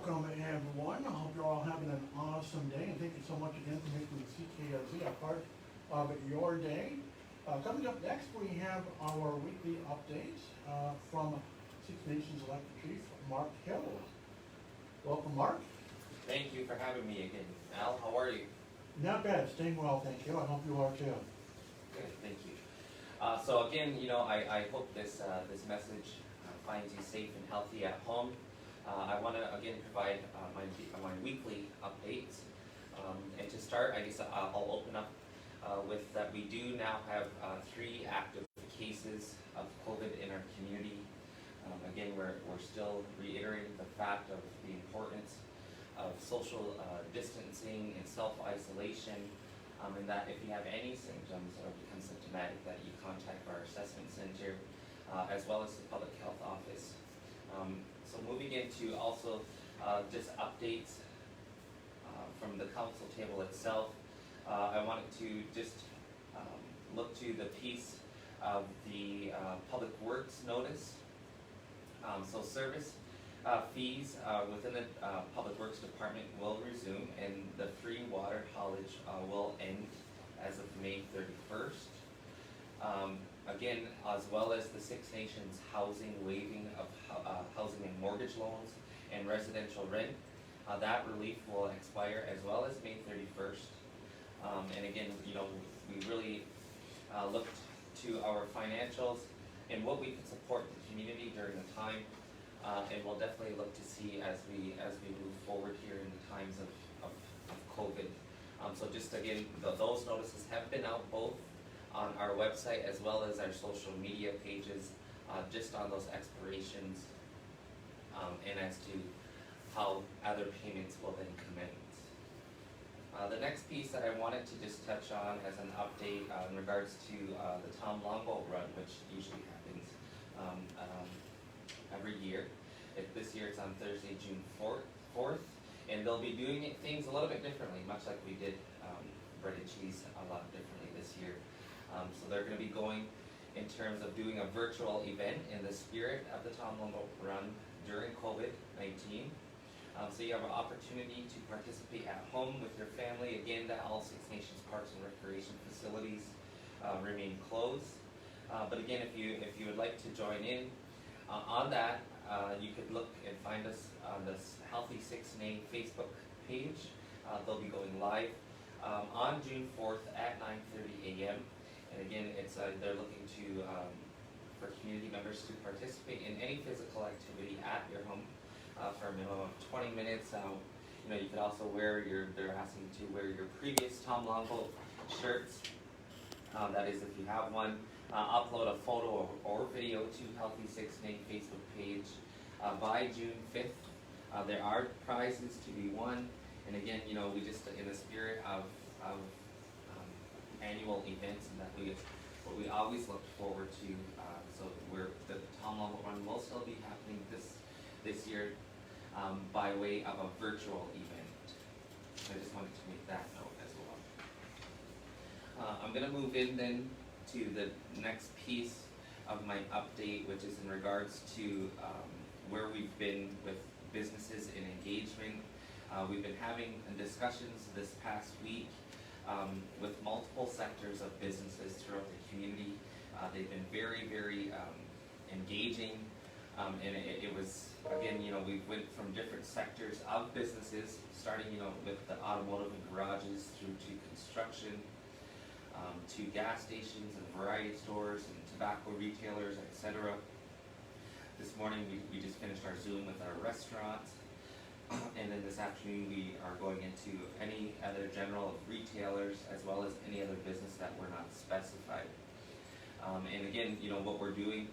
Welcome everyone. I hope you're all having an awesome day, and thank you so much again for making CKRZ a part of your day. Coming up next, we have our weekly updates from Six Nations elected chief Mark Hill. Welcome, Mark. Thank you for having me again. Al, how are you? Not bad, staying well, thank you. I hope you are too. Good, thank you. So again, I hope this message finds you safe and healthy at home. I want to again provide my weekly updates. And to start, I guess I'll open up with that we do now have 3 active cases of COVID in our community. Again, we're still reiterating the fact of the importance of social distancing and self-isolation, and that if you have any symptoms or become symptomatic, that you contact our assessment center as well as the public health office. So moving into also just updates from the council table itself, I wanted to just look to the piece of the public works notice. So service fees within the public works department will resume, and the free water haulage will end as of May 31st. Again, as well as the Six Nations housing waiving of housing and mortgage loans and residential rent. That relief will expire as well as May 31st. And again, we really looked to our financials and what we could support the community during the time. And we'll definitely look to see as we move forward here in the times of COVID. So just again, those notices have been out both on our website as well as our social media pages, just on those expirations and as to how other payments will then commence. The next piece that I wanted to just touch on as an update in regards to the Tom Longboat Run, which usually happens every year. This year it's on Thursday, June 4th, and they'll be doing things a little bit differently, much like we did bread and cheese a lot differently this year. So they're going to be going in terms of doing a virtual event in the spirit of the Tom Longboat Run during COVID-19. So you have an opportunity to participate at home with your family. Again, that all Six Nations parks and recreation facilities remain closed. But again, if you would like to join in on that, you could look and find us on this Healthy Six Na Facebook page. They'll be going live on June 4th at 9:30 a.m. And again, it's they're looking to for community members to participate in any physical activity at your home for a minimum of 20 minutes. You could also wear they're asking to wear your previous Tom Longboat shirts. That is, if you have one. Upload a photo or video to Healthy Six Na Facebook page by June 5th. There are prizes to be won, and again, we just in the spirit of annual events, and that what we always look forward to. So the Tom Longboat Run will still be happening this year by way of a virtual event. So I just wanted to make that note as well. I'm going to move in then to the next piece of my update, which is in regards to where we've been with businesses and engagement. We've been having discussions this past week with multiple sectors of businesses throughout the community. They've been very, very engaging, and it was, again, we went from different sectors of businesses, starting, with the automotive and garages through to construction, to gas stations and variety stores and tobacco retailers, etc. This morning we just finished our Zoom with our restaurants, and then this afternoon we are going into any other general retailers as well as any other business that were not specified. And again, what we're doing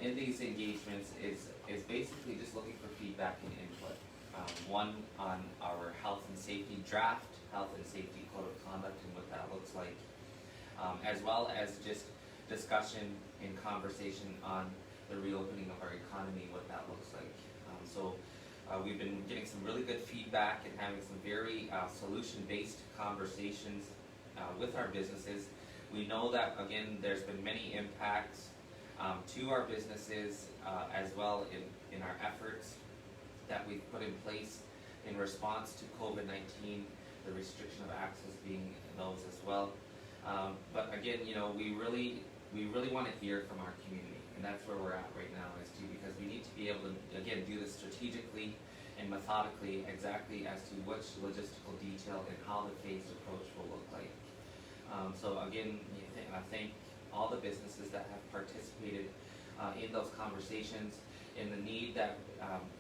in these engagements is basically just looking for feedback and input. One, on our health and safety draft, health and safety code of conduct and what that looks like. As well as just discussion and conversation on the reopening of our economy, what that looks like. So we've been getting some really good feedback and having some very solution-based conversations with our businesses. We know that, again, there's been many impacts to our businesses as well in our efforts that we've put in place in response to COVID-19, the restriction of access being those as well. But again, you know, we really want to hear from our community, and that's where we're at right now, because we need to be able to, again, do this strategically and methodically, exactly as to which logistical detail and how the phased approach will look like. So again, I thank all the businesses that have participated in those conversations. In the need that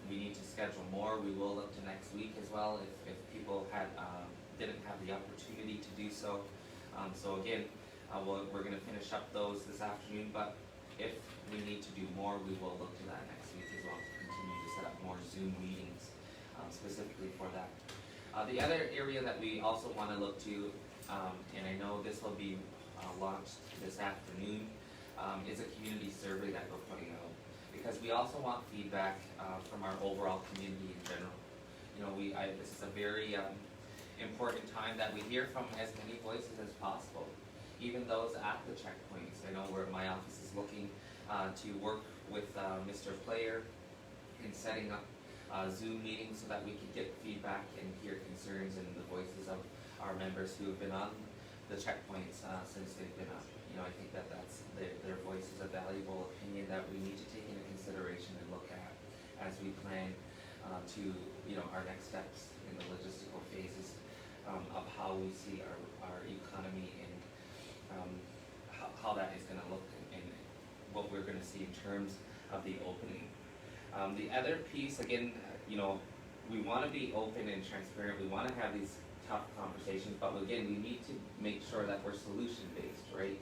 we need to schedule more, we will look to next week as well if people didn't have the opportunity to do so. So again, we're going to finish up those this afternoon, but if we need to do more, we will look to that next week as well to continue to set up more Zoom meetings specifically for that. The other area that we also want to look to, and I know this will be launched this afternoon, is a community survey that we're putting out, because we also want feedback from our overall community in general. You know, this is a very important time that we hear from as many voices as possible, even those at the checkpoints. I know where my office is looking to work with Mr. Player in setting up Zoom meetings so that we can get feedback and hear concerns and the voices of our members who have been on the checkpoints since they've been up. You know, I think that their voice is a valuable opinion that we need to take into consideration and look at as we plan to, you know, our next steps in the logistical phases of how we see our economy and how that is going to look and what we're going to see in terms of the opening. The other piece, again, you know, we want to be open and transparent. We want to have these tough conversations, but again, we need to make sure that we're solution-based, right?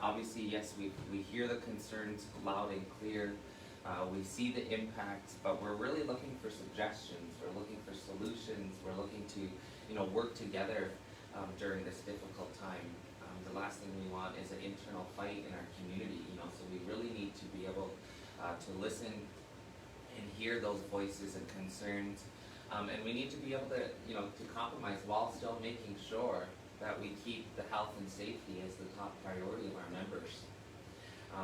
Obviously, yes, we hear the concerns loud and clear. We see the impacts, but we're really looking for suggestions. We're looking for solutions. We're looking to, you know, work together during this difficult time. The last thing we want is an internal fight in our community, you know, so we really need to be able to listen and hear those voices and concerns. And we need to be able to, you know, to compromise while still making sure that we keep the health and safety as the top priority of our members.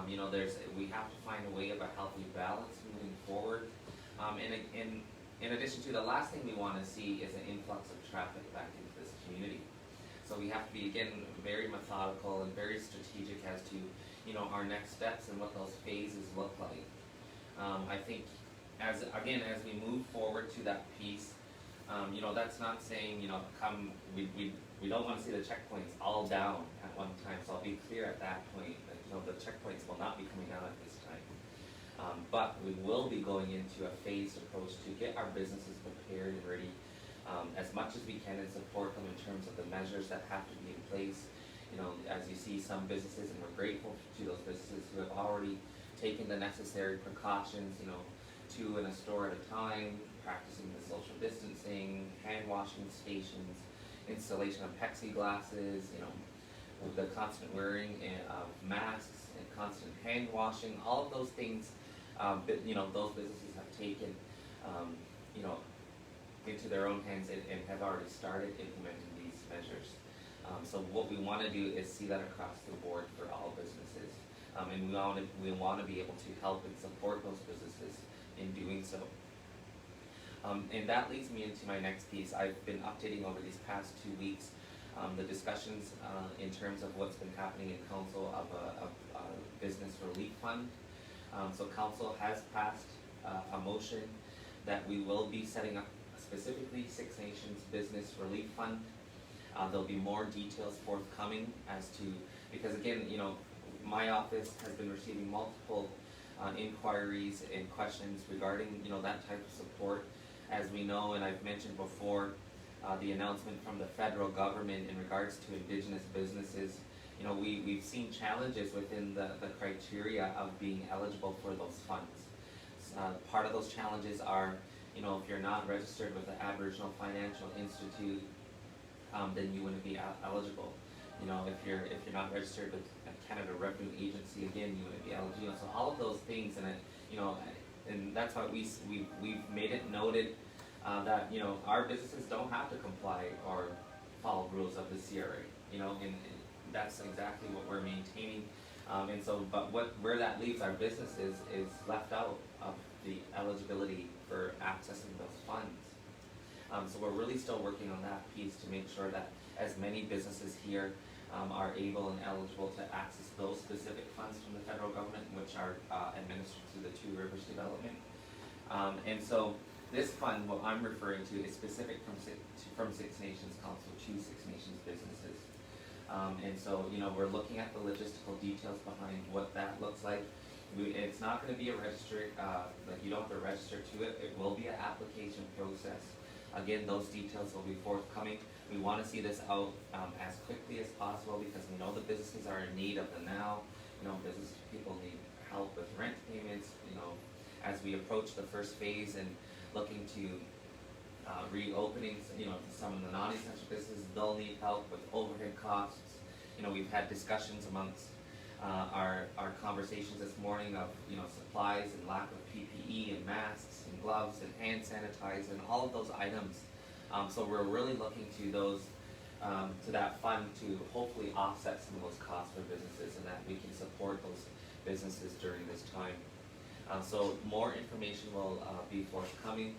You know, we have to find a way of a healthy balance moving forward. And in addition to, the last thing we want to see is an influx of traffic back into this community. So we have to be, again, very methodical and very strategic as to, you know, our next steps and what those phases look like. I think, as we move forward to that piece, you know, that's not saying, you know, we don't want to see the checkpoints all down at one time. So I'll be clear at that point that, you know, the checkpoints will not be coming down at this time. But we will be going into a phased approach to get our businesses prepared and ready as much as we can and support them in terms of the measures that have to be in place. You know, as you see some businesses, and we're grateful to those businesses who have already taken the necessary precautions, you know, 2 in a store at a time, practicing the social distancing, hand washing stations, installation of plexiglasses, you know, with the constant wearing of masks and constant hand washing, all of those things, you know, those businesses have taken, you know, into their own hands and have already started implementing these measures. So what we want to do is see that across the board for all businesses, and we want to be able to help and support those businesses in doing so. And that leads me into my next piece. I've been updating over these past 2 weeks the discussions in terms of what's been happening in council of a business relief fund. So council has passed a motion that we will be setting up specifically Six Nations Business Relief Fund. There'll be more details forthcoming as to, because again, you know, my office has been receiving multiple inquiries and questions regarding, you know, that type of support. As we know, and I've mentioned before, the announcement from the federal government in regards to Indigenous businesses, you know, we've seen challenges within the criteria of being eligible for those funds. Part of those challenges are, you know, if you're not registered with the Aboriginal Financial Institute, then you wouldn't be eligible. You know, if you're not registered with Canada Revenue Agency, again, you wouldn't be eligible. So all of those things, and you know, and that's why we've made it noted that, you know, our businesses don't have to comply or follow rules of the CRA. You know, and that's exactly what we're maintaining. And so, but where that leaves our businesses is left out of the eligibility for accessing those funds. So we're really still working on that piece to make sure that as many businesses here are able and eligible to access those specific funds from the federal government, which are administered through the Two Rivers Development. And so this fund, what I'm referring to, is specific from Six Nations Council to Six Nations businesses. And so, you know, we're looking at the logistical details behind what that looks like. It's not going to be a register, like you don't have to register to it. It will be an application process. Again, those details will be forthcoming. We want to see this out as quickly as possible because we know the businesses are in need of the now. You know, business people need help with rent payments. You know, as we approach the first phase and looking to reopenings, you know, some of the non-essential businesses, they'll need help with overhead costs. You know, we've had discussions amongst our conversations this morning of, you know, supplies and lack of PPE and masks and gloves and hand sanitizer and all of those items. So we're really looking to those, to that fund to hopefully offset some of those costs for businesses and that we can support those businesses during this time. So more information will be forthcoming.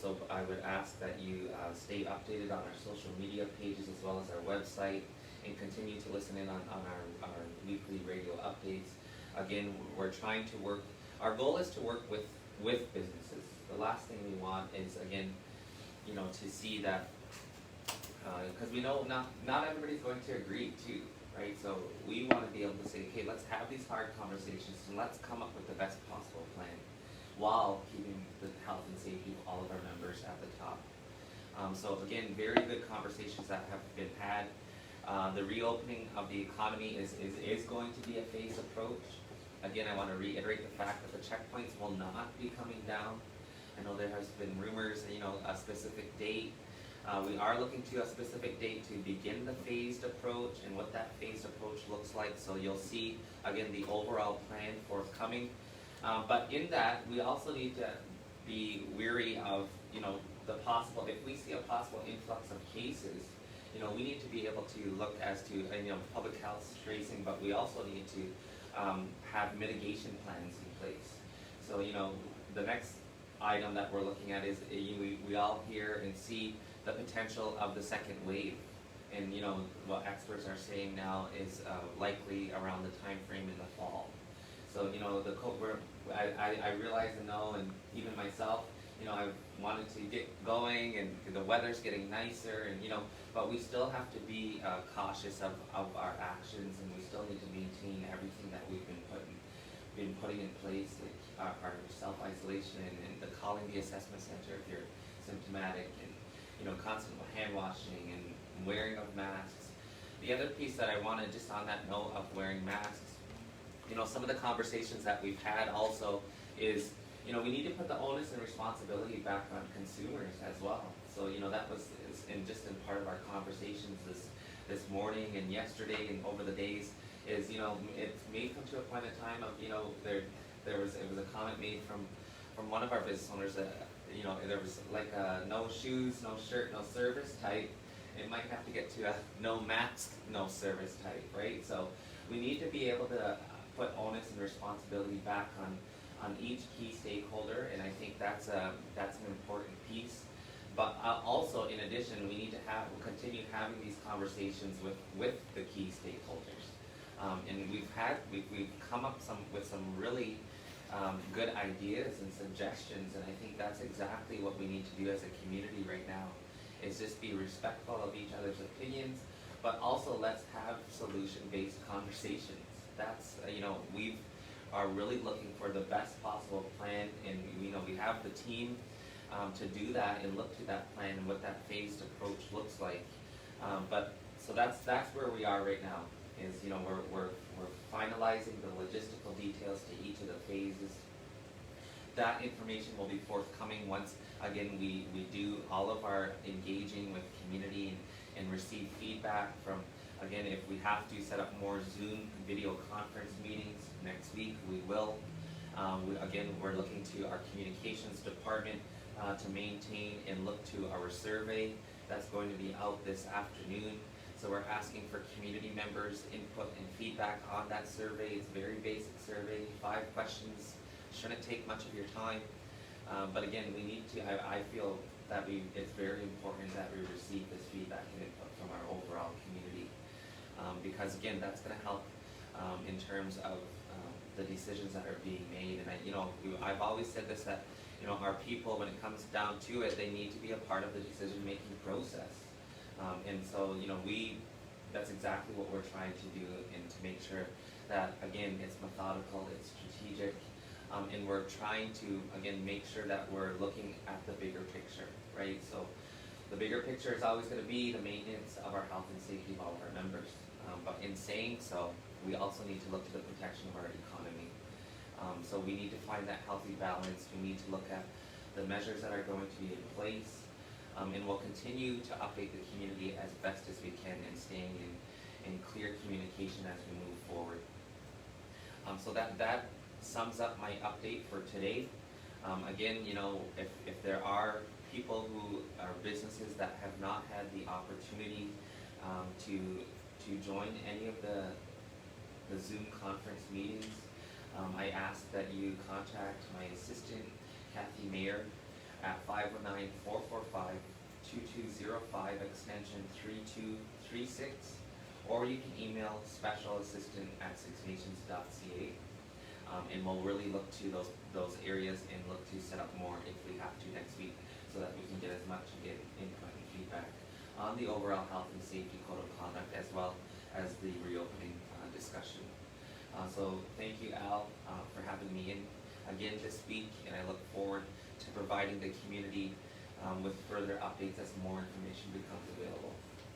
So I would ask that you stay updated on our social media pages as well as our website and continue to listen in on our weekly radio updates. Again, we're trying to work, our goal is to work with businesses. The last thing we want is, again, you know, to see that, because we know not everybody's going to agree too, right? So we want to be able to say, okay, let's have these hard conversations and let's come up with the best possible plan while keeping the health and safety of all of our members at the top. So again, very good conversations that have been had. The reopening of the economy is going to be a phased approach. Again, I want to reiterate the fact that the checkpoints will not be coming down. I know there has been rumors, you know, a specific date. We are looking to a specific date to begin the phased approach and what that phased approach looks like. So you'll see, again, the overall plan forthcoming. But in that, we also need to be weary of, you know, the possible, if we see a possible influx of cases, you know, we need to be able to look as to, you know, public health tracing, but we also need to have mitigation plans in place. So, you know, the next item that we're looking at is we all hear and see the potential of the second wave. And, you know, what experts are saying now is likely around the time frame in the fall. So, you know, I realize and know, and even myself, you know, I've wanted to get going and the weather's getting nicer and, you know, but we still have to be cautious of our actions and we still need to maintain everything that we've been putting in place, like our self-isolation and the calling the assessment center if you're symptomatic and, you know, constant hand washing and wearing of masks. The other piece that I wanted, just on that note of wearing masks, you know, some of the conversations that we've had also is, you know, we need to put the onus and responsibility back on consumers as well. So, you know, that was in part of our conversations this morning and yesterday and over the days is, you know, it may come to a point in time of, you know, it was a comment made from one of our business owners that, you know, there was like a no shoes, no shirt, no service type. It might have to get to a no mask, no service type, right? So we need to be able to put onus and responsibility back on each key stakeholder, and I think that's an important piece. But also, in addition, we need to continue having these conversations with the key stakeholders. And we've come up with some really good ideas and suggestions, and I think that's exactly what we need to do as a community right now, is just be respectful of each other's opinions, but also let's have solution-based conversations. That's, you know, we are really looking for the best possible plan, and, you know, we have the team to do that and look to that plan and what that phased approach looks like. But so that's where we are right now. Is, you know, we're finalizing the logistical details to each of the phases. That information will be forthcoming once, again, we do all of our engaging with community and receive feedback from, again, if we have to set up more Zoom video conference meetings next week, we will. Again, we're looking to our communications department to maintain and look to our survey that's going to be out this afternoon So we're asking for community members' input and feedback on that survey. It's a very basic survey, 5 questions, shouldn't take much of your time. But again, we need to, I feel that it's very important that we receive this feedback and input from our overall community. Because again, that's gonna help in terms of the decisions that are being made. And I've always said this, that our people, when it comes down to it, they need to be a part of the decision-making process. And so, that's exactly what we're trying to do, and to make sure that, again, it's methodical, it's strategic, and we're trying to, again, make sure that we're looking at the bigger picture, right? So the bigger picture is always gonna be the maintenance of our health and safety of all of our members. But in saying so, we also need to look to the protection of our economy. So we need to find that healthy balance. We need to look at the measures that are going to be in place. And we'll continue to update the community as best as we can, and staying in clear communication as we move forward. So that sums up my update for today. Again, if there are people who are businesses that have not had the opportunity to join any of the Zoom conference meetings, I ask that you contact my assistant, Kathy Mayer, at 519-445-2205, extension 3236, or you can email specialassistant@sixnations.ca, and we'll really look to those areas and look to set up more if we have to next week, so that we can get as much input and feedback on the overall health and safety code of conduct, as well as the reopening discussion. So thank you, Al, for having me in again to speak, and I look forward to providing the community with further updates as more information becomes available.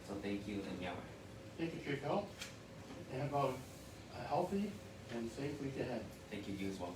So thank you, and Yahweh. Thank you, Chief Al. Have a healthy and safe week ahead. Thank you, you as well.